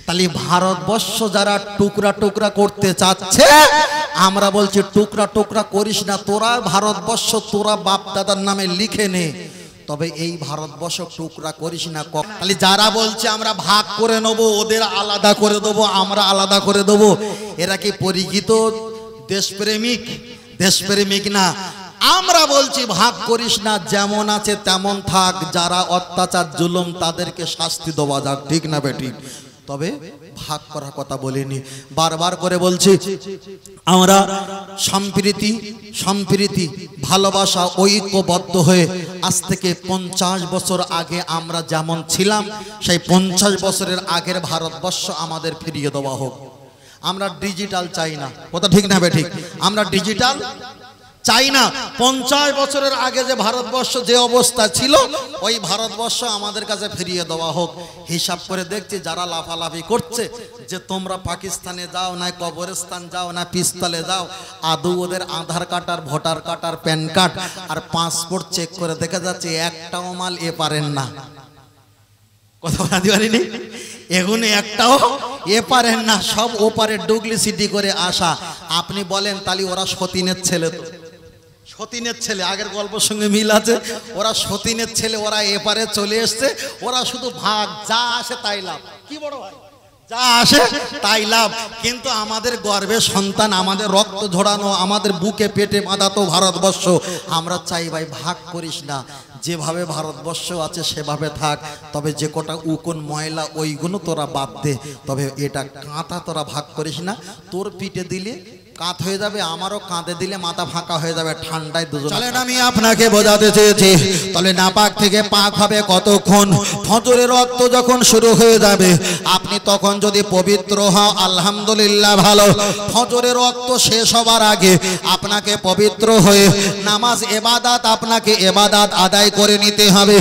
তাহলে ভারতবর্ষ যারা টুকরা টুকরা করতে চাচ্ছে, আমরা বলছি টুকরা টুকরা করিস না, তোরা ভারতবর্ষ তোরা বাপ দাদার নামে লিখে নে, তবে এই ভারতবর্ষ টুকরা করিস না। তাহলে যারা বলছে আমরা ভাগ করে নেব, ওদের আলাদা করে দেবো, আমরা আলাদা করে দেবো, এরা কি পরিচিত দেশপ্রেমিক? দেশপ্রেমিক না। আমরা বলছি ভাগ করিস না, যেমন আছে তেমন থাক, যারা অত্যাচার জুলুম তাদেরকে শাস্তি দেওয়া যাক, ঠিক না বেঠিক? তবে ভাগ করার কথা বলিনি, বারবার করে বলছি আমরা সম্প্রীতি সম্প্রীতি ভালোবাসা ঐক্যবদ্ধ হয়ে আজ থেকে 50 বছর আগে আমরা যেমন ছিলাম, সেই 50 বছরের আগের ভারতবর্ষ আমাদের ফিরিয়ে দেওয়া হোক। আমরা ডিজিটাল চাই না, কথা ঠিক না বেঠিক? আমরা ডিজিটাল চাই না। 50 বছরের আগে যে ভারতবর্ষ যে অবস্থা ছিল, ওই ভারতবর্ষ আমাদের কাছে ফিরিয়ে দেওয়া হোক। হিসাব করে দেখছি যারা লাফালাফি করছে যে তোমরা পাকিস্তানে যাও না, কবরস্থান যাও না, পিস্তলে যাও, আদৌ ওদের আধার কার্ড আর ভোটার কার্ড আর প্যান কার্ড আর পাসপোর্ট চেক করে দেখা যাচ্ছে একটাও মাল এ পারেন না। কথা বলতে পারিনি, এগুলো একটাও এ পারেন না, সব ওপারে ডুপ্লিসিটি করে আসা। আপনি বলেন তাহলে ওরা সতীনের ছেলে, তো সতীনের ছেলে, আগের গল্পের সঙ্গে মিল আছে, ওরা সতীনের ছেলে, ওরা এপারে চলে এসছে, ওরা শুধু ভাগ, যা আসে তাই লাভ। কি বড় ভাই, যা আসে তাই লাভ। কিন্তু আমাদের গর্ভের সন্তান, আমাদের রক্ত ঝরানো, আমাদের বুকে পেটে বাঁধা তো ভারতবর্ষ। আমরা চাই ভাই ভাগ করিস না, যেভাবে ভারতবর্ষ আছে সেভাবে থাক, তবে যে কটা উকুন ময়লা ওইগুলো তোরা বাদ দে, তবে এটা কাঁথা তোরা ভাগ করিস না। তোর পিঠে দিলে কাঁধ হয়ে যাবে, আমারও কাঁধে দিলে মাথা ফাঁকা হয়ে যাবে, ঠান্ডায় দুজন। চলেন আমি আপনাকে বোঝাতে চেয়েছি, তাহলে নাপাক থেকে পাক হবে কতক্ষণ? ফজরের রক্ত যখন শুরু হয়ে যাবে, আপনি তখন যদি পবিত্র হও আলহামদুলিল্লাহ ভালো। ফজরের রক্ত শেষ হবার আগে আপনাকে পবিত্র হয়ে নামাজ ইবাদত, আপনাকে ইবাদত আদায় করে নিতে হবে।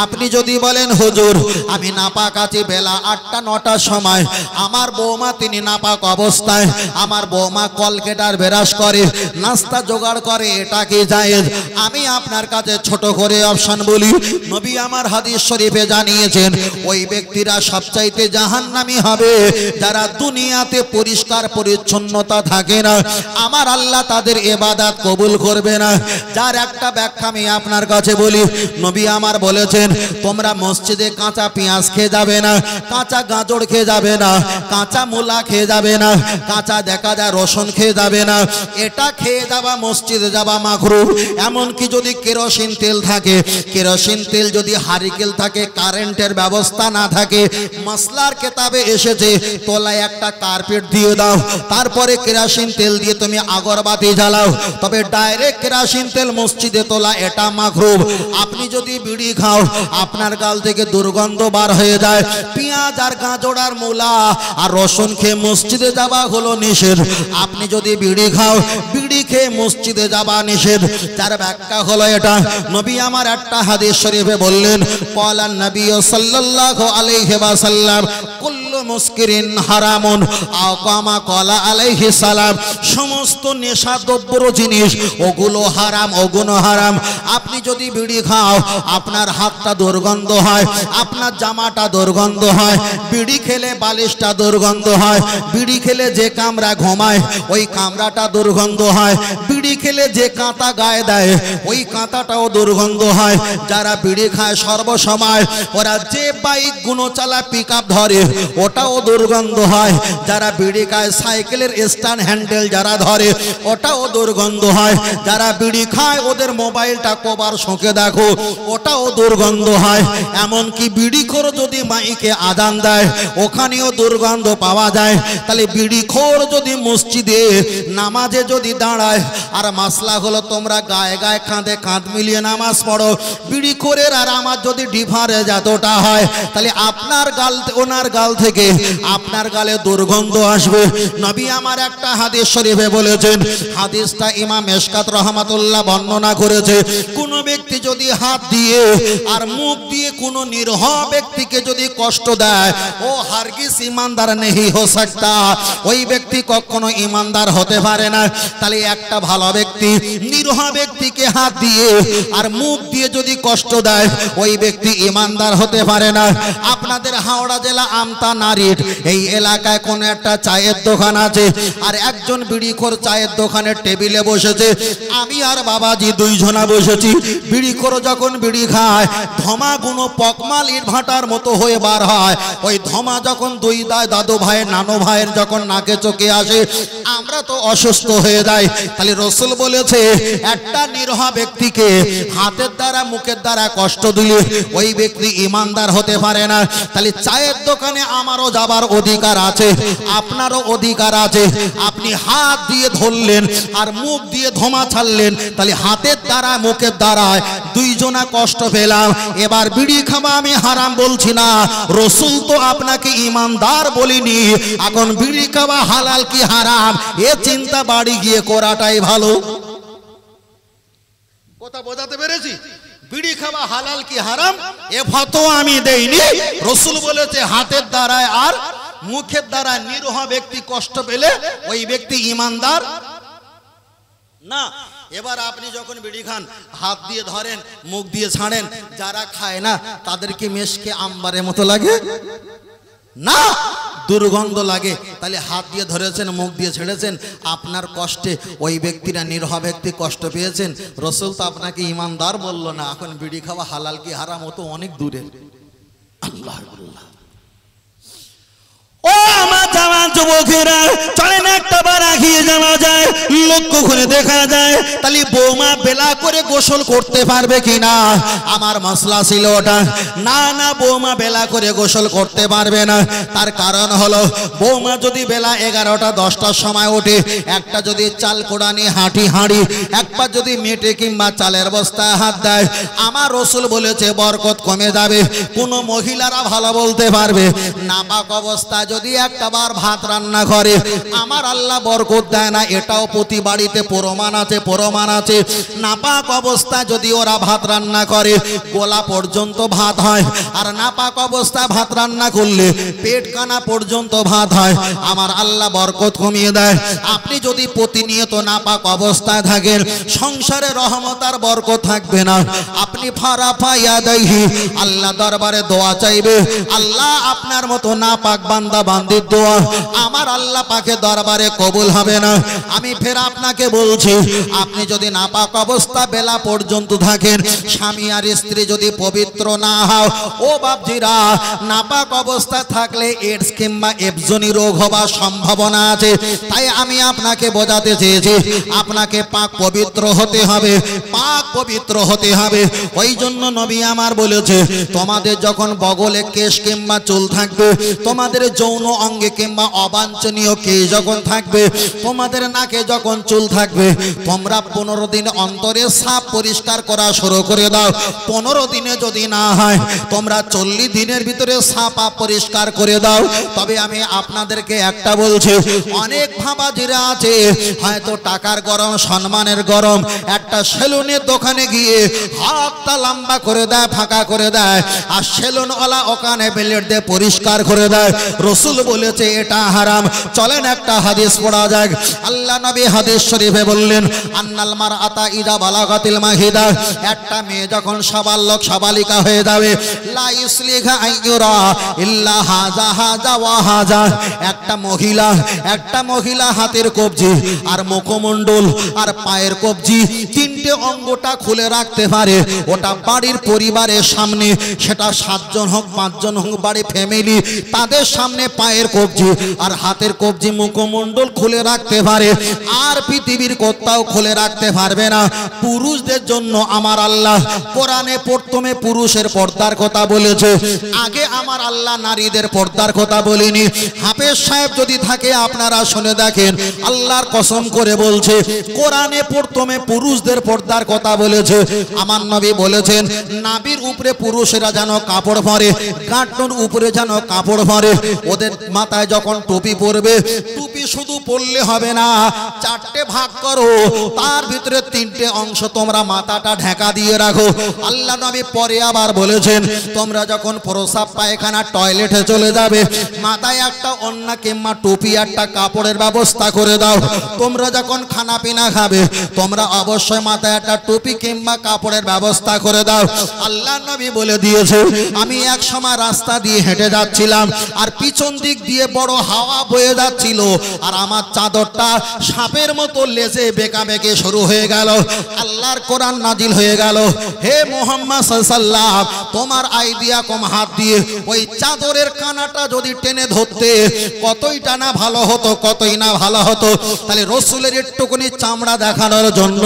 আপনি যদি বলেন হুজুর আমি নাপাক আছি, বেলা 8টা-9টার সময় আমার বৌমা তিনি নাপাক অবস্থায়, আমার বৌমা কল কেটার বেরাস করে, নাস্তা জোগাড় করে, এটা কি জায়েজ? আমি আপনার কাছে ছোট করে অপশন বলি, নবী আমার হাদিস শরীফে জানিয়েছেন ওই ব্যক্তিরা সবচাইতে জাহান্নামী হবে যারা দুনিয়াতে পরিষ্কার পরিচ্ছন্নতা থাকে না, আমার আল্লাহ তাদের ইবাদত কবুল করবে না। যার একটা ব্যাখ্যা আমি আপনার কাছে বলি, নবী আমার বলেছেন তোমরা মসজিদে কাঁচা পেঁয়াজ খেয়ে যাবে না, কাঁচা গাজর খেয়ে যাবে না, কাঁচা মূলা খেয়ে যাবে না, কাঁচা দেখা যায় রসুন খেয়ে যাবে না, এটা খেয়ে যাওয়া মসজিদে যাওয়া মাকরুহ। এমনকি যদি কেরোসিন তেল থাকে, কেরোসিন তেল যদি হারিকেল থাকে, কারেন্টের ব্যবস্থা না থাকে, মশলার কিতাবে এসেছে তলায় একটা কার্পেট দিয়ে দাও, তারপরে কেরোসিন তেল দিয়ে তুমি আগরবাতি জ্বালাও, তবে ডাইরেক্ট কেরোসিন তেল মসজিদে তোলা এটা মাকরুহ। আপনি যদি বিড়ি খাও, আপনার গাল থেকে দুর্গন্ধ বার হয়ে যায়। পেঁয়াজ আর গাজর আর মূলা আর রসুন খেয়ে মসজিদে যাওয়া হলো নিষেধ। আপনি যদি বিড়ি খাও, বিড়ি খেয়ে মসজিদে যাওয়া নিষেধ। যার ব্যাখ্যা হলো এটা, নবী আমার একটা হাদিস শরীফে বললেন ক্বালান নবী সাল্লাল্লাহু আলাইহি ওয়াসাল্লাম কুল্লু মুসকিরিন হারামুন আও কামা ক্বালা আলাইহিস সালাম, সমস্ত নেশাদ্রব্য জিনিস ওগুলো হারাম, ওগুলো হারাম। আপনি যদি বিড়ি খাও, আপনার হাতটা দুর্গন্ধ হয়, আপনার জামাটা দুর্গন্ধ হয়, বিড়ি খেলে বালিশটা দুর্গন্ধ হয়, বিড়ি খেলে যে কামরা ঘুমায় ওই কামরাটা দুর্গন্ধ হয়, বিড়ি খেলে যে কাঁথা গায়ে দেয় ওই কাঁথাটাও দুর্গন্ধ হয়। যারা বিড়ি খায় সর্বসময়, ওরা যে বাইক গুলো চালায়, পিক আপ ধরে, ওটাও দুর্গন্ধ হয়। যারা বিড়ি খায় সাইকেলের স্ট্যান্ড হ্যান্ডেল যারা ধরে, ওটাও দুর্গন্ধ হয়। যারা বিড়ি খায় ওদের মোবাইলটা কবার শোকে দেখো, ওটাও দুর্গন্ধ হয়। এমনকি বিড়িখোর যদি মাইকে আজান দেয়, ওখানেও দুর্গন্ধ পাওয়া যায়। তাহলে বিড়িখোর যদি মসজিদে নামাজে যদি দাঁড়ায়, আর মাসলা হলো তোমরা গায়ে গায়ে কাঁধে কাঁধ মিলিয়ে নামাজ পড়ো, বিড়িখোরের আর আমার যদি ডিফারেন্স এতটা হয়, তাহলে আপনার গাল ওনার গাল থেকে আপনার গালে দুর্গন্ধ আসবে। নবী আমার একটা হাদিস শরীফে বলেছেন, হাদিসটা ইমাম মেশকাত রহমাতুল্লাহ বর্ণনা করেছে, কোন ব্যক্তি যদি হাত দিয়ে আর মুখ দিয়ে কোন নিরহ ব্যক্তিকে যদি কষ্ট দেয়, ও হারগিজ ইমানদার নেহি হো সকতা, ওই ব্যক্তি কখনো ইমানদার হতে পারে না। তাহলে একটা ভালো ব্যক্তি নিরহ ব্যক্তিকে হাত দিয়ে আর মুখ দিয়ে যদি কষ্ট দেয়, ওই ব্যক্তি ইমানদার হতে পারে না। আপনাদের হাওড়া জেলা আমতা না আনমারিড এই এলাকায় কোন একটা চায়ের দোকান আছে আর একজন বিড়িখোর চায়ের দোকানের টেবিলে বসেছে আমি আর বাবাজি দুইজনা বসেছি বিড়িখোর যখন বিড়ি খায় ধমাগুলো পকমাল ইট ভাটার মতো হয়ে বার হয় ওই ধমা যখন দুই দাদু ভাইয়ের নানো ভাইয়ের যখন নাকে চোখে আসে আমরা তো অসুস্থ হয়ে যাই তাহলে রাসূল বলেছে একটা নিরহ ব্যক্তিকে হাতের দ্বারা মুখের দ্বারা কষ্ট দিলে ওই ব্যক্তি ইমানদার হতে পারে না তাহলে চায়ের দোকানে আমারও যাবার অধিকার আছে আপনারও অধিকার আছে আপনি হাত দিয়ে ধরলেন আর মুখ দিয়ে ধমা ছাড়লেন তাহলে হাতের দ্বারা মুখের দ্বারা দুইজনা কষ্ট পেলাম এবার বিড়ি খাওয়া আমি হারাম বলছি না রাসূল তো আপনাকে ইমানদার বলিনি এখন বিড়ি খাওয়া হালাল কি হারাম এ চিন্তা বাড়ি গিয়ে করাটাই ভালো কথা বোঝাতে পেরেছি বিড়ি খাওয়া হালাল কি হারাম এ ফতোয়া আমি দেইনি রাসূল বলেছে হাতের দ্বারা আর মুখের দ্বারা নিরহ ব্যক্তি কষ্ট পেলে ওই ব্যক্তি ইমানদার না এবার আপনি যখন বিড়ি খান হাত দিয়ে ধরেন মুখ দিয়ে ছাড়েন যারা খায় না তাদের কি মেশকে আম্বারের মতো লাগে না দুর্গন্ধ লাগে তাহলে হাত দিয়ে ধরেছেন মুখ দিয়ে ছেড়েছেন আপনার কষ্টে ওই ব্যক্তিরা নিরহ ব্যক্তি কষ্ট পেয়েছেন রাসূল তো আপনাকে ইমানদার বলল না এখন বিড়ি খাওয়া হালাল কি হারাম ও তো অনেক দূরে আল্লাহ আল্লাহ ও আমার জওয়ান যুবকেরা চলেন একটা বার আগিয়ে যাওয়া যায় লক্ষ্য করে দেখা যায় তাহলে বৌমা বেলা করে গোসল করতে পারবে কিনা আমার মশলা ছিল ওটা না না বৌমা বেলা করে গোসল করতে পারবে না তার কারণ হলো বৌমা যদি বেলা 11টা 10টার সময় ওঠে একটা যদি চাল কোড়ানি হাঁটি হাঁড়ি একবার যদি মেটে কিংবা চালের বস্তায় হাত দেয় আমার রাসূল বলেছে বরকত কমে যাবে কোনো মহিলারা ভালো বলতে পারবে নাপাক অবস্থায় যদি একটা বার ভাত রান্না করে আমার আল্লাহ বরকত দেয় না এটাও প্রতি বাড়িতে প্রমাণ আছে নাপাক অবস্থায় যদি ওরা ভাত রান্না করে গোলা পর্যন্ত ভাত হয় আর নাপাক অবস্থায় ভাত রান্না করলে পেট কানা পর্যন্ত ভাত হয় আমার আল্লাহ বরকত কমিয়ে দেয় আপনি যদি প্রতিনিয়ত নাপাক অবস্থায় থাকেন সংসারে রহমত আর বরকত থাকবে না আপনি ফারাফা ইয়াদাইহি আল্লাহ দরবারে দোয়া চাইবে আল্লাহ আপনার মতো নাপাক বান্দা বান্দির দোয়া আমার আল্লাহ পাকের দরবারে কবুল হবে না আমি ফের আপনাকে বলছি আপনি যদি নাপাক অবস্থা বেলা পর্যন্ত থাকেন স্বামী আর স্ত্রী যদি পবিত্র না হও ও বাপজিরা নাপাক অবস্থা থাকলে এইডস কিংবা এফজনি রোগ হবার সম্ভাবনা আছে তাই আমি আপনাকে বোঝাতে চেয়েছি আপনাকে পাক পবিত্র হতে হবে পাক পবিত্র হতে হবে ওই জন্য নবী আমার বলেছে তোমাদের যখন বগলে কেশ কিংবা চুল থাকবে তোমাদের যৌন অঙ্গে কিংবা অবাঞ্ছনীয় কেশ যখন থাকবে তোমাদের নাকে যখন চুল থাকবে তোমরা 15 দিন অন্তরে সাফ পরিষ্কার করা শুরু করে দাও 15 দিনে যদি না হয় তোমরা 40 দিনের ভিতরে সাফ পরিষ্কার করে দাও তবে আমি আপনাদেরকে একটা বলছি অনেক ভাবাজিরা আছে হয়তো টাকার গরম সম্মানের গরম একটা সেলুনের দোকানে গিয়ে হাতটা লম্বা করে দেয় ফাঁকা করে দেয় আর সেলুনওয়ালা ওখানে ব্লেড দিয়ে পরিষ্কার করে দেয় রাসূল বলেছে এটা হারাম চলেন একটা হাদিস পড়া যাক আল্লাহ নবী হাদিস শরীফে বললেন আন্নাল মারআতা ইদা বালাগাতিল মাহিদা একটা মেয়ে যখন সাবালক সাবালিকা হয়ে যাবে লা ইসলিহা আইয়ুরা ইল্লা হাযা হাযা ওয়া হাযা একটা মহিলা হাতের কবজি আর মুখমণ্ডল আর পায়ের কবজি তিনটে অঙ্গটা খুলে রাখতে পারে ওটা বাড়ির পরিবারের সামনে সেটা 7 জন হোক 5 জন হোক বাড়ি ফ্যামিলি তাদের সামনে পায়ের কবজি আর হাতের কবজি মুখমণ্ডল খুলে রাখতে পারে আর পৃথিবীর কোথাও খুলে রাখতে পারবে না পুরুষদের জন্য আমার আল্লাহ কোরআনে প্রথমে পুরুষের পর্দার কথা বলেছে আগে আমার আল্লাহ নারীদের পর্দার কথা বলেনি হাফেজ সাহেব যদি থাকে আপনারা শুনে দেখেন আল্লাহর কসম করে বলছে কোরআনে প্রথমে পুরুষদের পর্দার কথা বলেছে আমার নবী বলেছেন নাভির উপরে পুরুষেরা যেন কাপড় পরে গাঁটুর উপরে যেন কাপড় পরে ওদের মাথায় যখন টুপি পরবে টুপি শুধু পরলে হবে না চারটে ভাগ করো, তার ভিতরে তিনটে অংশ তোমরা মাথাটা ঢাকা দিয়ে রাখো। আল্লাহ নবী পরে আবার বলেছেন, তোমরা যখন প্রসাব পায়খানা টয়লেটে চলে যাবে, মাথায় একটা ওন্না কিংবা টুপি একটা কাপড়ের ব্যবস্থা করে দাও। তোমরা যখন খানা পিনা খাবে, তোমরা অবশ্যই মাথায় একটা টুপি কিংবা কাপড়ের ব্যবস্থা করে দাও। আল্লাহ নবী বলে দিয়েছে, আমি এক সময় রাস্তা দিয়ে হেঁটে যাচ্ছিলাম, আর পিছন দিক দিয়ে বড় হাওয়া বয়ে যাচ্ছিল, আর আমার চাদরটা সাপের মতো লেজে বেঁকা বেঁকে শুরু হয়ে গেল। আল্লাহর কোরআন নাজিল হয়ে গেল, হে মুহাম্মদ সাল্লাল্লাহু আলাইহি ওয়াসাল্লাম, তোমার আইডিয়া কম হাত দিয়ে ওই চাদরের কানাটা যদি টেনে ধরতে, কতই টানা ভালো হতো, কতই না ভালো হতো। তাহলে রসুলের একটুকুনি চামড়া দেখানোর জন্য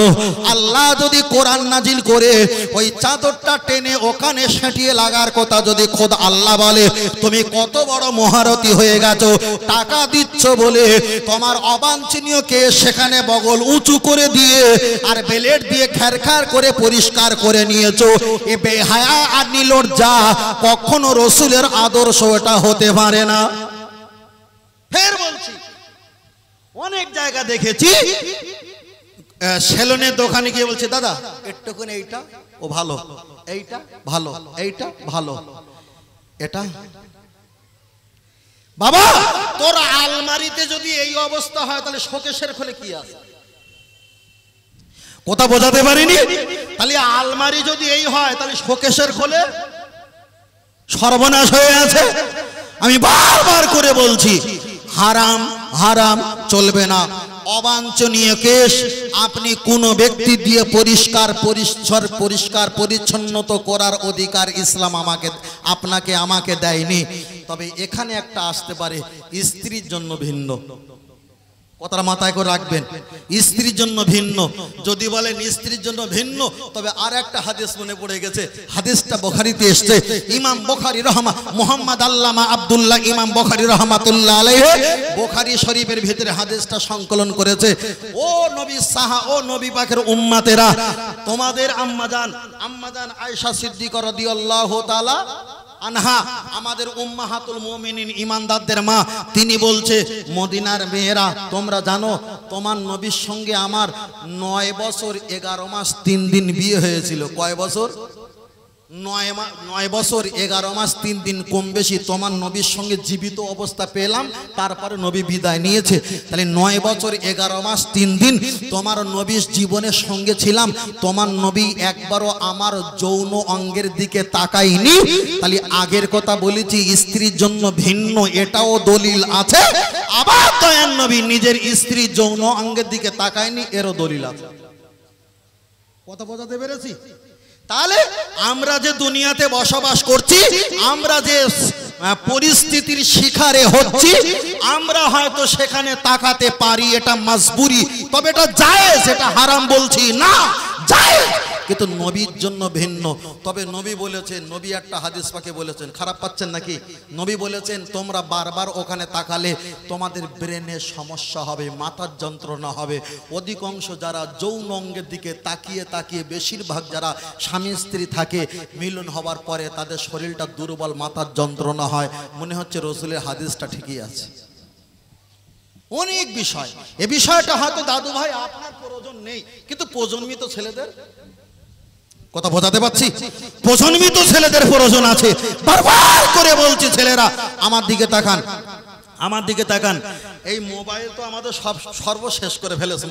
আল্লাহ যদি কোরআন নাজিল করে ওই চাদরটা টেনে ওখানে সেটিয়ে লাগার কথা যদি খোদ আল্লাহ বলে, তুমি কত বড় মহারথী হয়ে গেছো। টাকা দিচ্ছ বলে তোমার অবাঞ্ছনীয় কে সেখানে বগল উঁচু করে দিয়ে আর বেলেট দিয়ে খেরখার করে পরিষ্কার করে নিয়েছো। এ বেহায়া আর নির্লজ্জা, কখনো রসুলের আদর্শ এটা হতে পারে না। ফের বলছি, অনেক জায়গা দেখেছি, সেলুনের দোকানে গিয়ে বলছে, দাদা একটুখানি এইটা ও ভালো, এইটা ভালো, এইটা ভালো, এটা বাবা তোর আলমারিতে যদি এই অবস্থা হয়, তাহলে শোকেশের খোলে কি আছে? কথা বোঝাতে পারিনি? তাহলে আলমারি যদি এই হয়, তাহলে শোকেশের খোলে সর্বনাশ হয়ে আছে। আমি বারবার করে বলছি, হারাম হারাম চলবে না। অবাঞ্ছনীয় কেশ আপনি কোনো ব্যক্তি দিয়ে পরিষ্কার পরিচ্ছন্নত করার অধিকার ইসলাম আপনাকে আমাকে দেয়নি। তবে এখানে একটা আসতে পারে, স্ত্রীর জন্য ভিন্ন। কথাটা মাথায় করে রাখবেন, স্ত্রীর জন্য ভিন্ন। যদি বলেন স্ত্রীর জন্য ভিন্ন, তবে আর একটা হাদিস মনে পড়ে গেছে। হাদিসটা বুখারীতে এসেছে। ইমাম বুখারী মুহাম্মদ আল্লামা আব্দুল্লাহ ইমাম বুখারী রাহমাতুল্লাহ আলাইহি বুখারী শরীফের ভিতরে হাদিসটা সংকলন করেছে। ও নবী সাহা, ও নবী পাকের উম্মতেরা, তোমাদের আম্মাজান আয়েশা সিদ্দিকা রাদিয়াল্লাহু তাআলা আনহা, আমাদের উম্মাহাতুল মুমিনিন ইমানদারদের মা, তিনি বলছে, মদিনার মেয়েরা তোমরা জানো, তোমার নবীর সঙ্গে আমার 9 বছর 11 মাস 3 দিন বিয়ে হয়েছিল। কয় বছর? 9 বছর 11 মাস 3 দিন কম বেশি তোমার নবীর সঙ্গে জীবিত অবস্থা পেলাম, তারপরে নবী বিদায় নিয়েছে। তাহলে 9 বছর 11 মাস 3 দিন তোমার নবীর জীবনের সঙ্গে ছিলাম, তোমার নবী একবারও আমার যৌন অঙ্গের দিকে তাকায়নি। তাহলে আগের কথা বলেছি, স্ত্রীর জন্য ভিন্ন, এটাও দলিল আছে। আবার দয়ার নবী নিজের স্ত্রীর যৌন অঙ্গের দিকে তাকায়নি, এরও দলিল আছে। কথা বোঝাতে পেরেছি? তাহলে আমরা যে দুনিয়াতে বসবাস করছি, আমরা যে পরিস্থিতির শিকারে হচ্ছি, আমরা হয়তো সেখানে তাকাতে পারি, এটা মজবুরি। তবে এটা জায়েজ, এটা হারাম বলছি না, জায়েজ। কিন্তু নবীর জন্য ভিন্ন। তবে নবী বলেছেন, নবী একটা হাদিস পাকে বলেছেন, খারাপ পাচ্ছেন নাকি? নবী বলেছেন, তোমরা বারবার ওখানে তাকালে তোমাদের ব্রেনের সমস্যা হবে, মাথার যন্ত্রণা হবে। অধিকাংশ যারা যৌন অঙ্গের দিকে তাকিয়ে তাকিয়ে, বেশিরভাগ যারা স্বামী স্ত্রী থাকে, মিলন হওয়ার পরে তাদের শরীরটা দুর্বল, মাথার যন্ত্রণা হয়। মনে হচ্ছে রসুলের হাদিসটা ঠিকই আছে। অনেক বিষয়, এ বিষয়টা হয়তো দাদু ভাই আপনার প্রয়োজন নেই, কিন্তু প্রজন্মিত ছেলেদের, কথা বোঝাতে পারছি, প্রজন্মিত ছেলেদের প্রয়োজন আছে। বারবার করে বলছি, ছেলেরা আমার দিকে তাকান, আমার দিকে তাকান। এই মোবাইল তো আমাদের সর্বশেষ করে ফেলেছে।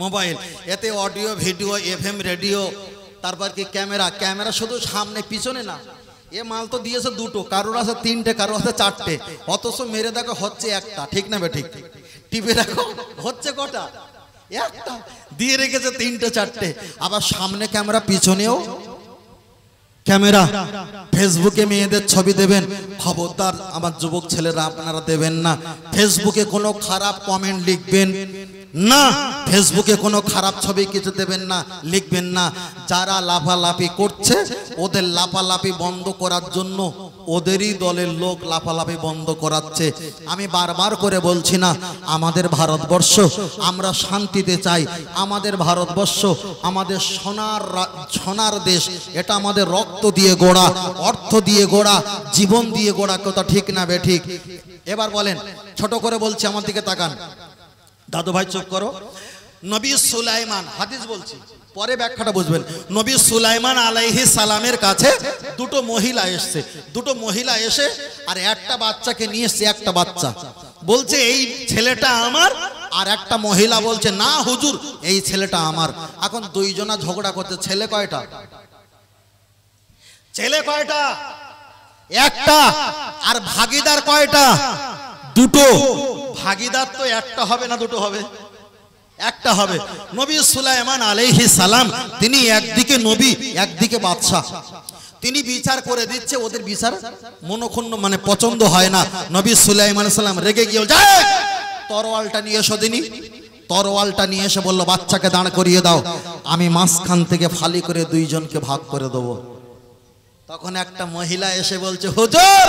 মোবাইল এতে অডিও ভিডিও, FM রেডিও, তারপর কি ক্যামেরা শুধু সামনে পিছনে না। এ মাল তো দিয়েছে দুটো, কারোর আছে 3টে, কারোর আছে 4টে, অথচ মেরে দেখো হচ্ছে একটা। ঠিক না বেঠিক? টিপে দেখো হচ্ছে কটা? একটা। দিয়ে রেখেছে 3টে 4টে। আবার সামনে ক্যামেরা, পিছনেও ক্যামেরা। ফেসবুকে মেয়েদের ছবি দেবেন, খবরদার আমার যুবক ছেলেরা আপনারা দেবেন না। ফেসবুকে কোনো খারাপ কমেন্ট লিখবেন না, ফেসবুকে কোনো খারাপ ছবি কিছু দেবেন না, লিখবেন না। যারা লাফালাফি করছে, ওদের লাফালাফি বন্ধ করার জন্য ওদেরই দলের লোক লাফালাফি বন্ধ করাচ্ছে। আমি বারবার করে বলছি না, আমাদের ভারতবর্ষ, আমরা শান্তিতে চাই। আমাদের ভারতবর্ষ আমাদের সোনার দেশ, এটা আমাদের রক্ত দিয়ে গড়া, অর্থ দিয়ে গড়া, জীবন দিয়ে গড়া। কথা ঠিক না বেঠিক? এবার বলেন, ছোট করে বলছি, আমার দিকে তাকান। দাদু ভাই চুপ করো। নবী সুলাইমান, হাদিস বলছি পরে ব্যাখ্যাটা বুঝবেন। নবী সুলাইমান আলাইহিস সালামের কাছে দুটো মহিলা এসেছে। দুটো মহিলা এসে আর একটা বাচ্চাকে নিয়ে এসেছে। একটা বাচ্চা বলছে এই ছেলেটা আমার, আর একটা মহিলা বলছে না হুজুর এই ছেলেটা আমার। এখন দুইজনা ঝগড়া করতে। ছেলে কয়টা? ছেলে কয়টা? একটা। আর ভাগিদার কয়টা? দুটো। ভাগিদার তো একটা হবে না, দুটো হবে? একটা হবে। নবী সুলাইমান আলাইহিস সালাম তিনি একদিকে নবী একদিকে বাদশা, তিনি বিচার করে দিচ্ছে। ওদের বিচার মনক্ষুণ্ণ মানে পছন্দ হয় না। নবী সুলাইমান সালাম রেগে গিয়ে যায় তরোয়ালটা নিয়ে এসো। দিনি তরোয়ালটা নিয়ে এসে বলল বাচ্চাকে দাঁড় করিয়ে দাও, আমি মাঝখান থেকে ফালি করে দুইজনকে ভাগ করে দেবো। তখন একটা মহিলা এসে বলছে হুজুর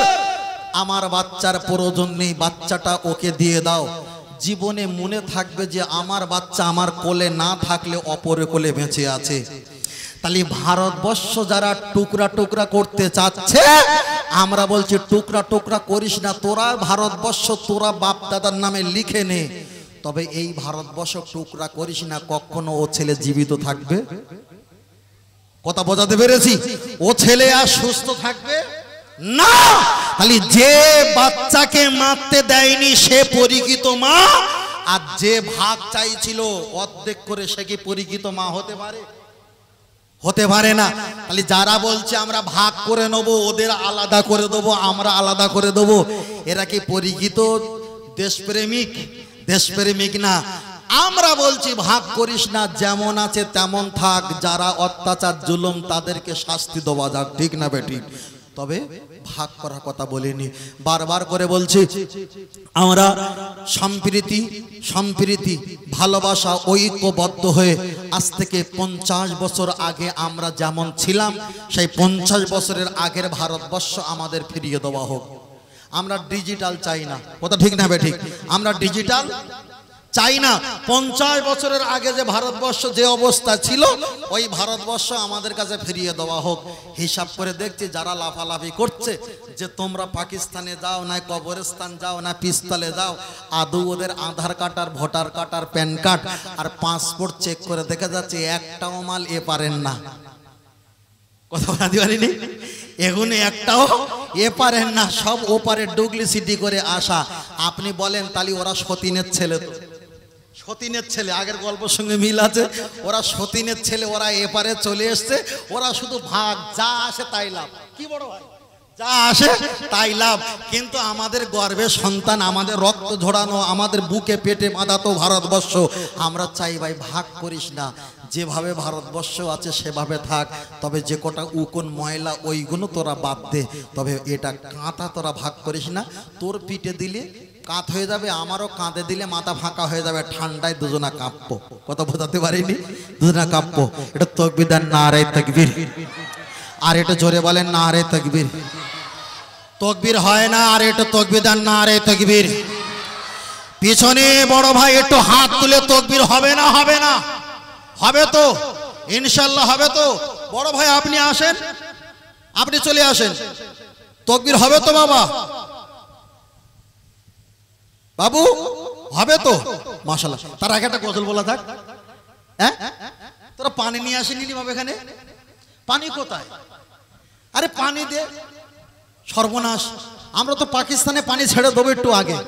আমার বাচ্চার প্রয়োজন নেই, বাচ্চাটা ওকে দিয়ে দাও। জীবনে মনে থাকবে যে আমার বাচ্চা আমার কোলে না থাকলে অপরের কোলে বেঁচে আছে। তাহলে ভারতবর্ষ যারা টুকরা টুকরা করতে চাচ্ছে, আমরা বলছি টুকরা টুকরা করিস না। তোরা ভারতবর্ষ তোরা বাপ দাদার নামে লিখে নে, তবে এই ভারতবর্ষ টুকরা করিস না। কখনো ও ছেলে জীবিত থাকবে? কথা বোঝাতে পেরেছি? ও ছেলে আর সুস্থ থাকবে না। তাহলে যে বাচ্চাকে মারতে দেয়নি সে পরিচিত মা, আর যে ভাগ চাইছিল অর্ধেক করে সে কি পরিচিত মা হতে পারে? হতে পারে না। তাহলে যারা বলছে আমরা ভাগ করে নেব, ওদের আলাদা করে দেবো, আমরা আলাদা করে দেবো, এরা কি পরিচিত দেশপ্রেমিক? দেশপ্রেমিক না। আমরা বলছি ভাগ করিস না, যেমন আছে তেমন থাক। যারা অত্যাচার জুলুম তাদেরকে শাস্তি দেওয়া যাক, ঠিক না বেঠিক? তবে ভাগ করার কথা বলিনি। বারবার করে বলছি আমরা সম্প্রীতি সম্প্রীতি ভালোবাসা ঐক্যবদ্ধ হয়ে আজ থেকে 50 বছর আগে আমরা যেমন ছিলাম সেই 50 বছরের আগের ভারতবর্ষ আমাদের ফিরিয়ে দেওয়া হোক। আমরা ডিজিটাল চাই না, কথা ঠিক না বেঠিক? আমরা ডিজিটাল চাই না। 50 বছরের আগে যে ভারতবর্ষ যে অবস্থা ছিল ওই ভারতবর্ষ আমাদের কাছে ফিরিয়ে দেওয়া হোক। হিসাব করে দেখছি যারা লাফালাফি করছে যে তোমরা পাকিস্তানে যাও না কবরস্থান যাও না পিস্তলে যাও, আদৌ ওদের আধার কার্ড আর ভোটার কার্ড আর প্যান কার্ড আর পাসপোর্ট চেক করে দেখা যাচ্ছে একটাও মাল এ পারেন না। কথা বলতে পারিনি? এগুলো একটাও এ পারেন না, সব ওপারে ডুপ্লিসিটি করে আসা। আপনি বলেন তাহলে ওরা সতীনের ছেলে? তো সতীনের ছেলে, আগের গল্পের সঙ্গে মিল আছে। ওরা সতীনের ছেলে, ওরা এপারে চলে এসছে। ওরা শুধু ভাগ, যা আসে তাই লাভ। কি বড় ভাই, যা আসে তাই লাভ। কিন্তু আমাদের গর্ভের সন্তান, আমাদের রক্ত ঝরানো, আমাদের বুকে পেটে বাঁধা তো ভারতবর্ষ। আমরা চাই ভাই ভাগ করিস না, যেভাবে ভারতবর্ষ আছে সেভাবে থাক। তবে যে কটা উকুন ময়লা ওইগুলো তোরা বাদ দে। তবে এটা কাঁথা তোরা ভাগ করিস না। তোর পিঠে দিলে কাঁধ হয়ে যাবে, আমারও কাঁধে দিলে মাথা ফাঁকা হয়ে যাবে। ঠান্ডায় দুজনা কাঁপবো। কথা বোঝাতে পারিনি? দুজনা কাঁপবো। এটা তাকবীর দেন, নারে তাকবীর। আর এটা জোরে বলেন নারে তাকবীর। তাকবীর হয় না, আর এটা তাকবীর দেন, নারে তাকবীর। পিছনে বড় ভাই একটু হাত তুলে তাকবীর হবে না? হবে না? হবে তো ইনশাআল্লাহ হবে তো। বড় ভাই আপনি আসেন, আপনি চলে আসেন। তাকবীর হবে তো বাবা? বাবু হবে তো? মাশাআল্লাহ। তার আগে একটা গজল বলা থাক। হ্যাঁ, তোরা পানি নিয়ে আসেনি বাবা এখানে? পানি কোথায়? আরে পানি দে। সর্বনাশ, আমরা তো পাকিস্তানে পানি ছেড়ে দেবো একটু আগে,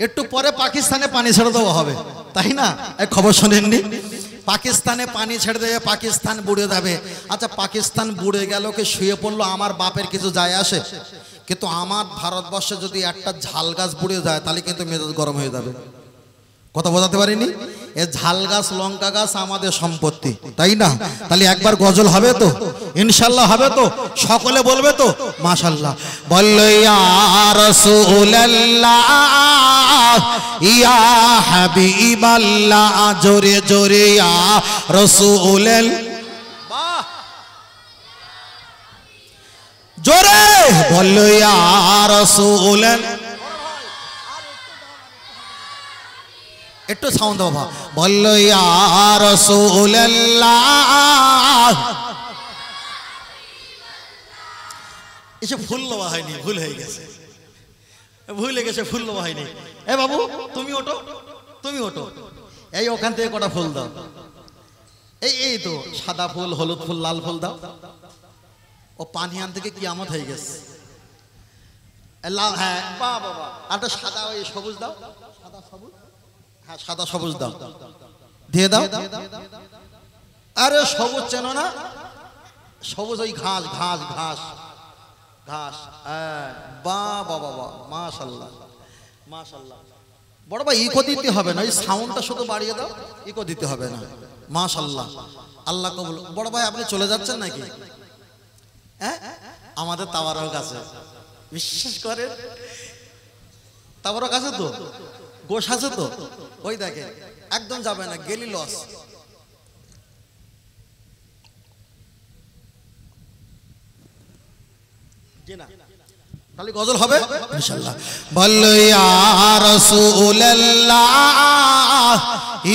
একটু পরে পাকিস্তানে পানি ছেড়ে দেওয়া হবে, তাই না? এক খবর শোনেননি? পাকিস্তানে পানি ছেড়ে দেবে, পাকিস্তান বুড়ে যাবে। আচ্ছা পাকিস্তান বুড়ে গেল, কে শুয়ে পড়লো, আমার বাপের কিছু যায় আসে? কিন্তু আমার ভারতবর্ষে যদি একটা ঝাল গাছ বুড়ে যায় তাহলে কিন্তু মেজাজ গরম হয়ে যাবে। কথা বোঝাতে পারিনি? এ ঝাল গাছ লঙ্কা গাছ আমাদের সম্পত্তি, তাই না? তাহলে একবার গজল হবে তো ইনশাআল্লাহ? হবে তো? সকলে বলবে তো মাশাআল্লাহ? বললো ইয়া রাসূলুল্লাহ ইয়া হাবিবাল্লাহ, জোরে জোরে ইয়া রাসূলুল্লাহ। বাহ, জোরে বললো ইয়া রাসূলুল্লাহ। একটু সাউন্ড বাবা। বললো ইয়া রাসূলুল্লাহ। এসে ফুল লওয়া হয়নি, ভুল হয়ে গেছে, ভুল হয়ে গেছে, ফুল লওয়া হয়নি। এ বাবু তুমি ওঠো, তুমি ওঠো, এই ওখান থেকে কটা ফুল দাও, এই তো সাদা ফুল, হলুদ ফুল, লাল ফুল দাও। ও পানি আন থেকে কিয়ামত হয়ে গেছে। লাল, হ্যাঁ বাহ বাবা, একটা সাদা ওই সবুজ দাও, সাদা সবুজ, হ্যাঁ সাদা সবুজ দাও, দিয়ে দাও। আরে সবুজ চেনো না? সবুজ ওই ঘাস ঘাস ঘাস ঘাস, বাহ বাবা বাহ, মাশাআল্লাহ মাশাআল্লাহ। বড় ভাই ইকো দিতে হবে না, ওই সাউন্ডটা শুধু বাড়িয়ে দাও, ইকো দিতে হবে না। মাশাআল্লাহ, আল্লাহ কবুল। বড় ভাই আপনি চলে যাচ্ছেন নাকি? হ্যাঁ, আমাদের তাওয়ারক আছে, বিশ্বাস করেন তাওয়ারক আছে তো, গোশ আছে তো, ওই দেখে একদম যাবে না, গেলি লস। তাহলে গজল হবে ইনশাআল্লাহ। বল ইয়া রাসূলুল্লাহ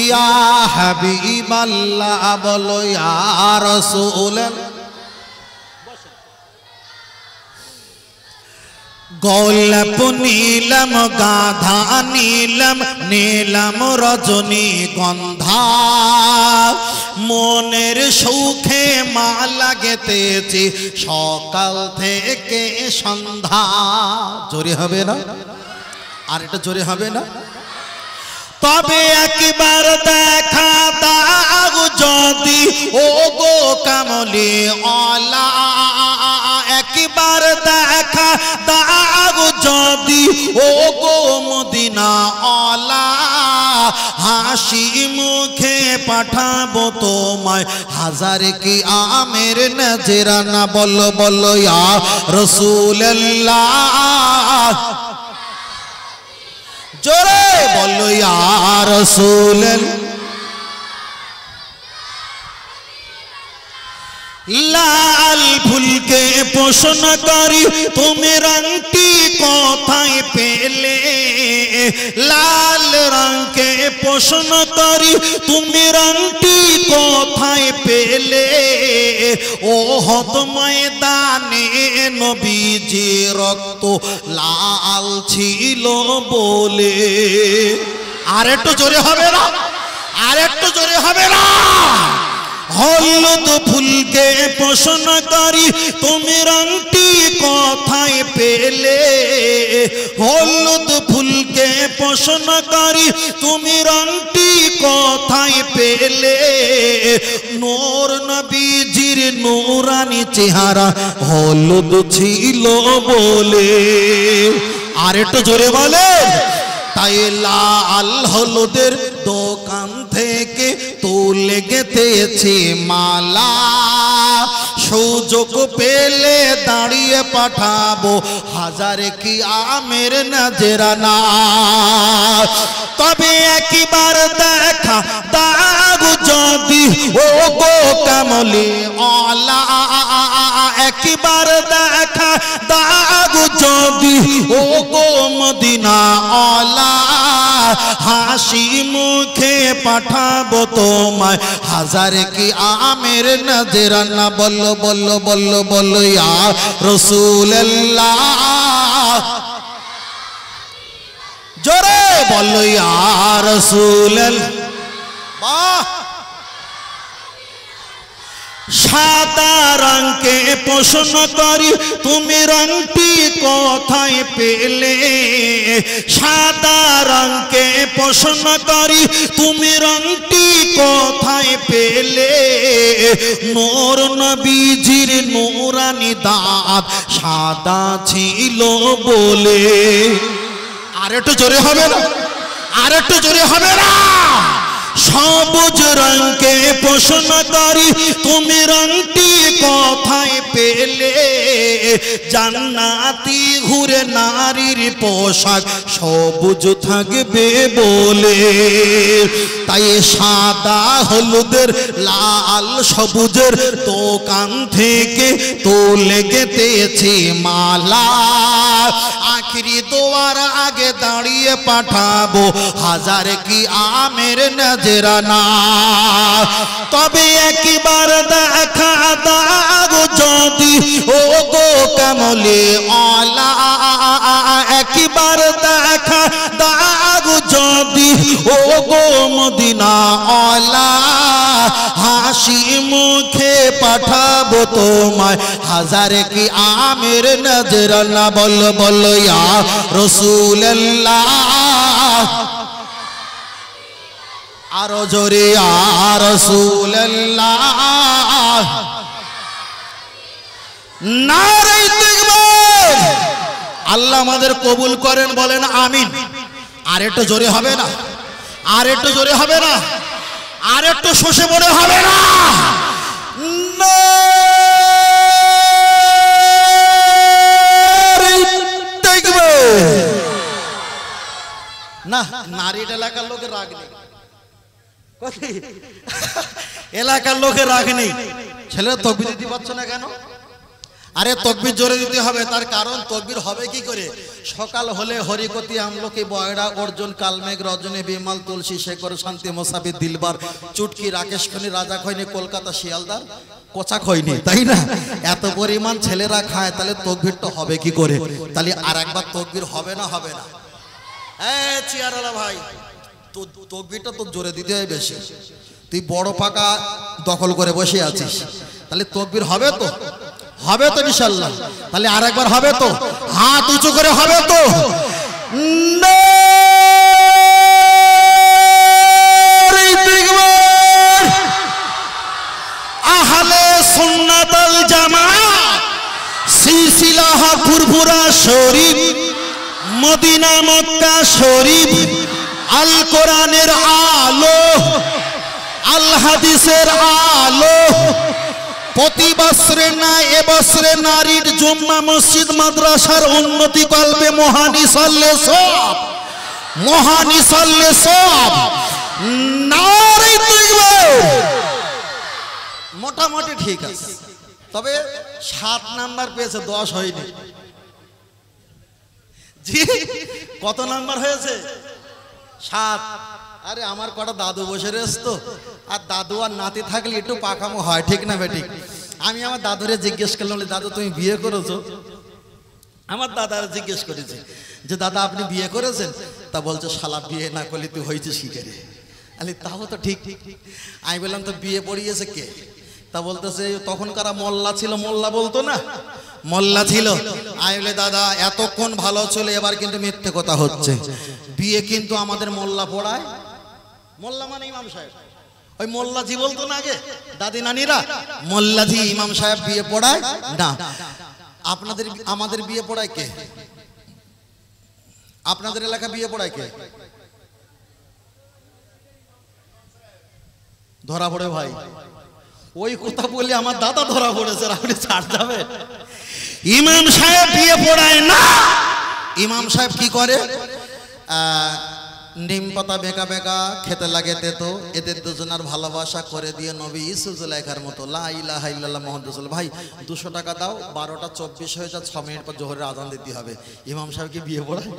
ইয়া হাবিবাল্লাহ, বল ইয়া রাসূলুল্লাহ। গোলাপ নীলম গাধা নীলম নীলম রজনী গন্ধা, মনের সুখে মালা গেঁথেছি সকাল থেকে সন্ধ্যা। জোরে হবে না? আর এটা জোরে হবে না? তবে একবার দেখা দাও যদি ও গো কামলি ওয়ালা, একবার দেখা দাও যদি ও গো মদিনা ওয়ালা, হাসি মুখে পাঠাবো তোমায় হাজার কি আমের নজরানা। বলো বলো ইয়া রাসূলুল্লাহ, জোরে বলো ইয়া রাসূলুল্লাহ। লাল ফুলকে প্রশ্ন করি তুমি রংটি কোথায় পেলে, লাল রঙকে প্রশ্ন করি তুমি রংটি কোথায় পেলে, ও হত ময়দানে নবীজি রক্ত লাল ছিল বলে। আর একটু জোরে হবে না? আর একটু জোরে হবে না? হলুদ ফুলকে প্রশ্ন করি তুমি রংটি কোথায় পেলে, হলুদ ফুলকে প্রশ্ন করি তুমি রংটি কোথায় পেলে, নূর নবীজির নূরানি চেহারা হলুদ ছিল বলে। আর একটু জোরে বলে। তাই লাল হলুদের দোকান থেকে তুলে গেঁথেছি মালা, সুযোগ পেলে দাঁড়িয়ে পাঠাবো হাজার কি আমের নজরানা। তবে একবার দেখা দাও যদি ও গো কামলি ওয়ালা, একবার দেখা দাও যদি ও গো মদিনা ওয়ালা, হাসি মুখে পাঠাবো তোমায় হাজার কি আমের নজরানা। বলো বলো বলো বলো ইয়া রাসূলুল্লাহ, জোরে বলো ইয়া রাসূলুল্লাহ। বাহ। সাদা রঙকে প্রশ্ন করি তুমি রংটি কোথায় পেলে, সাদা রঙকে প্রশ্ন করি তুমি রংটি কোথায় পেলে, নূর নবীজির নূরানি দাঁত সাদা ছিল বলে। আর একটু জোরে হবে না? আর একটু জোরে হবে না? সবুজ রঙকে প্রশ্ন করি তুমি রংটি কোথায় পেলে, জান্নাতি হুরে নারীর পোশাক সবুজ থাকবে বলে। তাই সাদা হলুদের লাল সবুজের দোকান থেকে তুলে গেঁথেছি মালা, আখিরি দোয়ার আগে দাঁড়িয়ে পাঠাবো হাজার কি আমের নজরানা। তবে একবার দেখা দাও যদি ও গো কামলি ওয়ালা, একবার দেখা দাও মাদি ও গো মদিনা ওয়ালা হাসি মুখে পাঠাবো তোমায় হাজার কি আমের নজরানা বল বল ইয়া রাসূলুল্লাহ আরো জোরে ইয়া রাসূলুল্লাহ নারে তাকবীর আল্লাহ আমাদের কবুল করেন বলেন আমিন আর একটু জোরে হবে না আর একটু জোরে হবে না আর একটু শোষে মনে হবে না না নারীর এলাকার লোকের রাগ নেই এলাকার লোকের রাগ নেই ছেলেরা তাকবীর দিতে পারছো না কেন আরে তাকবীর জোরে দিতে হবে তার কারণ তাকবীর হবে কি করে সকাল হলে হরিকতি আমলকি বয়রা অর্জুন কালমেঘ রজনী বিমল তুলসী শেখর শান্তি মোসাফির দিলবার চুটকি রাকেশ খনি রাজা খৈনি কলকাতা শিয়ালদার কোচা খৈনি তাই না এত পরিমাণ ছেলেরা খায় তাহলে তাকবীরটা হবে কি করে তাহলে আরেকবার তাকবীর হবে না হবে না এই চেয়ারওয়ালা ভাই তো তাকবীরটা তো জোরে দিতে হয় বেশি তুই বড় পাকা দখল করে বসে আছিস তাহলে তাকবীর হবে তো হবে তো ইনশাআল্লাহ তাহলে আরেকবার হবে তো হাত উঁচু করে হবে তো আহলে সুন্নাত ওয়াল জামাত সিলসিলাহ ফুরফুরা শরীফ মদিনা মক্কা শরীফ আল কোরআনের আলো আল হাদিসের আলো প্রতি বছরে না এবছরে নারীর জুম্মা মসজিদ মাদ্রাসার উন্নতি কল্পে মহানিসাল্লে সব নারী মোটামুটি ঠিক আছে তবে 7 নাম্বার পেয়েছে 10 হয়নি জি কত নাম্বার হয়েছে 7 আরে আমার কটা দাদু বসে রয়েছে তো আর দাদু আর নাতি থাকলে একটু পাকামো হয় ঠিক না বেটি আমি আমার দাদুরে জিজ্ঞেস করলাম দাদু তুমি বিয়ে করেছো আমার দাদার জিজ্ঞেস করেছে যে দাদা আপনি বিয়ে করেছেন তা বলছে শালা বিয়ে না করলে তুই হয়েছে শিকারে আরে তাও তো ঠিক আমি বললাম তো বিয়ে পড়িয়েছে কে তা বলতেছে তখনকার মোল্লা ছিল মোল্লা বলতো না মোল্লা ছিল আমি বলে দাদা এতক্ষণ ভালো ছিল এবার কিন্তু মিথ্যে কথা হচ্ছে বিয়ে কিন্তু আমাদের মোল্লা পড়ায় মোল্লা মানে ইমাম সাহেব ওই মোল্লাজি বলতো না আগে দাদি নানিরা মোল্লাজি ইমাম সাহেব বিয়ে পড়ায় না আপনাদের আমাদের বিয়ে পড়ায় কে আপনাদের এলাকা বিয়ে পড়ায় কে ধরা পড়ে ভাই ওই কথা বলে আমার দাদা ধরা পড়েছে আপনি ছাড় যাবে ইমাম সাহেব বিয়ে পড়ায় না ইমাম সাহেব কি করে নিম পাতা বেঁকা বেঁকা খেতে লাগে তেতো এদের দুজনের ভালোবাসা করে দিয়ে নবী ইউসুফ জুলাইখার মতো লা ইলাহা ইল্লাল্লাহ মুহাম্মাদুর রাসূলুল্লাহ ভাই 200 টাকা দাও 12টা 24 হয়ে যা 6 মিনিট পর জোহরের আজান দিতে হবে ইমাম সাহেব কি বিয়ে পড়ায়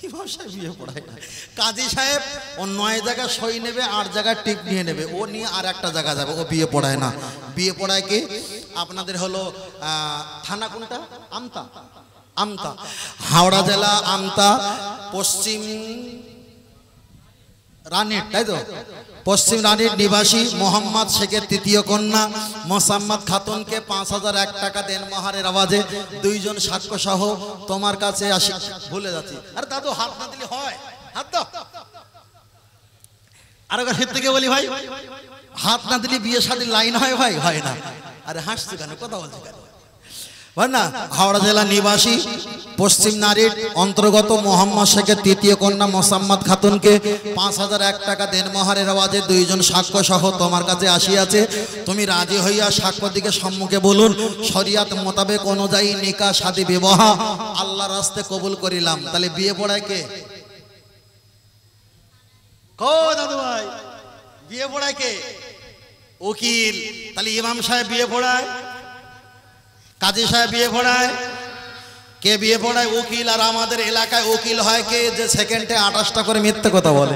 ইমাম সাহেব বিয়ে পড়ায় না কাজী সাহেব ও 9 জায়গা সই নেবে 8 জায়গা টিপ নিয়ে নেবে ও নিয়ে আর একটা জায়গা যাবে ও বিয়ে পড়ায় না বিয়ে পড়ায় কি আপনাদের হলো থানা কোনটা আমতা আমতা হাওড়া জেলা আমতা পশ্চিম রানীর তাই তো পশ্চিম রানীর নিবাসী মোহাম্মদ শেখের তৃতীয় কন্যা মোসাম্মদ খাতুনকে 5001 টাকা দেন মহারের আওয়াজে 2 জন সাক্ষ্য সহ তোমার কাছে আসি ভুলে যাচ্ছি আরে দাদু হাত না দিলে হয় হাত দাও আর ওকে হিত থেকে বলি ভাই হাত না দিলে বিয়ে শাদীর লাইন হয় ভাই হয় না আরে হাসছো কেন কথা বলছো কেন না হাওড়া জেলা নিবাসী পশ্চিম নারীর অন্তর্গত মোহাম্মদ শেখের তৃতীয় কন্যা মোসাম্মদ খাতুনকে 5001 টাকা দেন মহারের আওয়াজে 2 জন সাক্ষ্য সহ তোমার কাছে আসিয়াছে তুমি রাজি হইয়া সাক্ষ্য দিকে সম্মুখে বলুন শরিয়াত মোতাবেক অনুযায়ী নিকাহ শাদী বিবাহ আল্লাহর রাস্তে কবুল করিলাম তাহলে বিয়ে পড়ায় কে কো দাদু ভাই বিয়ে পড়ায় কে উকিল তাহলে ইমাম সাহেব বিয়ে পড়ায় কাজী সাহেব বিয়ে পড়ায় কে বিয়ে পড়ায় উকিল আর আমাদের এলাকায় উকিল হয় কে যে সেকেন্ডে 28টা করে মিথ্যে কথা বলে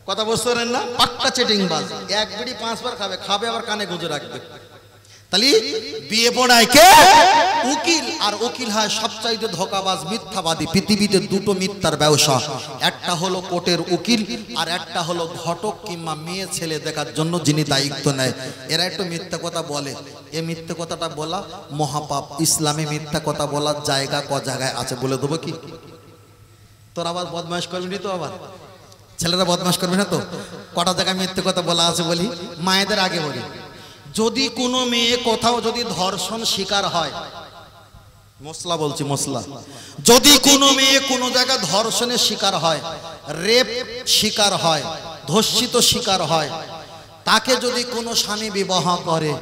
কথা বুঝতে পারেন না পাক্কা চিটিং বাজ এক বিড়ি 5 বার খাবে খাবে আবার কানে গুঁজে রাখবে তাহলে বিয়ে পড়ায় কে? উকিল। আর উকিল হয় সবচাইতে ধোঁকাবাজ, মিথ্যাবাদী। পৃথিবীতে দুটো মিথ্যার ব্যবসা, একটা হলো কোর্টের উকিল, আর একটা হলো ঘটক কিংবা মেয়ে ছেলে দেখার জন্য যিনি দায়িত্ব নেয়। এরা একটু মিথ্যা কথা বলে। এই মিথ্যা কথাটা বলা মহাপাপ। ইসলামে মিথ্যা কথা বলার জায়গা ক জায়গায় আছে বলে দেবো কি? তোর আবার বদমাইশ করবি নি তো? আবার ছেলেরা বদমাইশ করবি না তো? কটা জায়গায় মিথ্যে কথা বলা আছে বলি। মায়েদের আগে বলি, যদি কোনো মেয়ে কোথাও যদি ধর্ষণ শিকার হয়, মশলা বলছি মশলা, যদি কোনো মেয়ে কোনো জায়গায় ধর্ষণের শিকার হয়, রেপ শিকার হয়, ধর্ষিত শিকার হয়, তাকে যদি কোনো স্বামী বিবাহ করে,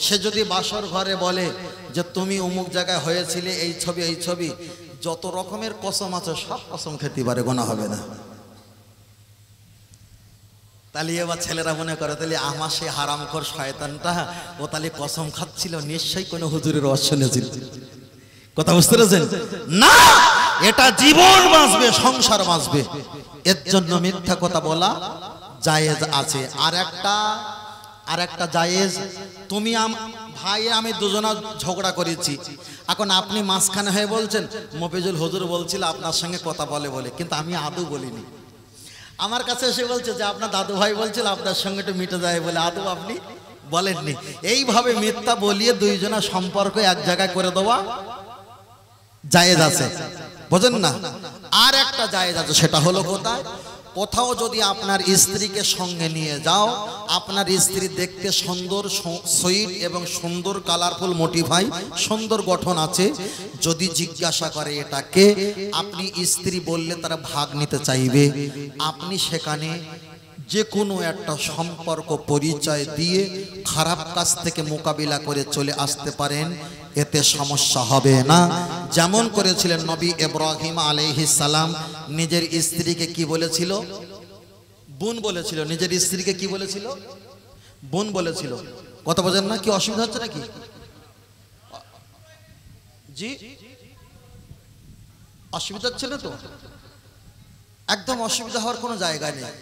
সে যদি বাসর ঘরে বলে যে তুমি অমুক জায়গায় হয়েছিলে, এই ছবি এই ছবি, যত রকমের কসম আছে সব কসম খেতে পারে, গোনা হবে না। তাহলে এবার ছেলেরা মনে করে তাহলে আমার সেই হারামখোর শয়তানটা ও তাহলে কসম খাচ্ছিল, নিশ্চয়ই কোনো হুজুরের ওয়াজ শুনেছিল। কথা বুঝতে পেরেছেন না? এটা জীবন বাঁচবে, সংসার বাঁচবে, এর জন্য মিথ্যা কথা বলা জায়েজ আছে। আর একটা জায়েজ, তুমি ভাই আমি দুজনা ঝগড়া করেছি, এখন আপনি মাঝখানে হয়ে বলছেন মফিজুল হুজুর বলছিল আপনার সঙ্গে কথা বলে, কিন্তু আমি আদৌ বলিনি। আমার কাছে এসে বলছে যে আপনার দাদু ভাই বলছিল আপনার সঙ্গে একটু মিটে যায় বলে, আদৌ আপনি বলেননি। এইভাবে মিথ্যা বলিয়ে দুইজনের সম্পর্ক এক জায়গায় করে দেওয়া জায়েজ আছে, বোঝেন না? আর একটা জায়েজ আছে, সেটা হলো কোথায়? কোথাও যদি আপনার স্ত্রীকে সঙ্গে নিয়ে যাও, আপনার স্ত্রী দেখতে সুন্দর, সুইট এবং সুন্দর কালারফুল, মোটিভাই, সুন্দর গঠন আছে, যদি জিজ্ঞাসা করে এটাকে, আপনি স্ত্রী বললে তারা ভাগ নিতে চাইবে, আপনি সেখানে যে কোনো একটা সম্পর্ক পরিচয় দিয়ে খারাপ কাজ থেকে মোকাবিলা করে চলে আসতে পারেন, এতে সমস্যা হবে না। যেমন করেছিলেন নবী ইব্রাহিম আলাইহিস সালাম, নিজের স্ত্রীকে কি বলেছিল? বোন বলেছিল। নিজের স্ত্রীকে কি বলেছিল? বোন বলেছিল। কথা বোঝেন না? কি অসুবিধা হচ্ছে নাকি? জি, অসুবিধা হচ্ছে না তো? একদম অসুবিধা হওয়ার কোনো জায়গা নেই।